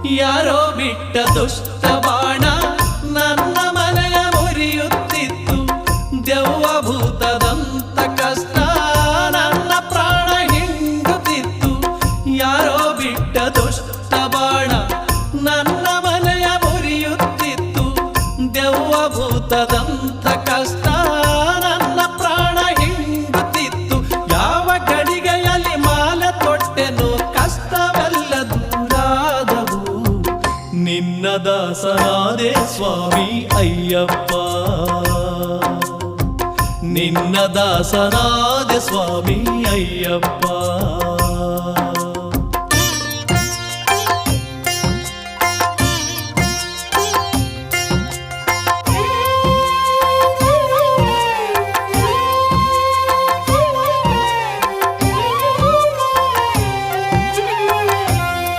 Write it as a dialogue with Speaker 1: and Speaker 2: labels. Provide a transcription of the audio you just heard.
Speaker 1: ಯಾರೋ ಬಿಟ್ಟ ದುಷ್ಟ ಬಾಣ ನನ್ನ ಮನೆಯ ಮುರಿಯುತ್ತಿತ್ತು. ದೆವ್ವ ಭೂತದಂತ ಕಷ್ಟ ನನ್ನ ಪ್ರಾಣ ಹಿಂಡುತ್ತಿತ್ತು. ಯಾರೋ ಬಿಟ್ಟ ದುಷ್ಟ ಬಾಣ ನನ್ನ ಮನೆಯ ಮುರಿಯುತ್ತಿತ್ತು. ದೆವ್ವ ಭೂತದಂತ ಕಷ್ಟ ನನ್ನ ಪ್ರಾಣ ಹಿಂಡುತ್ತಿತ್ತು. ಯಾವ ಗಳಿಗೆಯಲ್ಲಿ ಮಾಲೆ ತೊಟ್ಟೆನೋ ಕಷ್ಟವೆಲ್ಲ ದೂರಾದವು. ನಿನ್ನ ದಾಸನಾದೆ ಸ್ವಾಮಿ ಅಯ್ಯಪ್ಪ, ನಿನ್ನ ದಾಸನಾದೆ ಸ್ವಾಮಿ ಅಯ್ಯಪ್ಪ.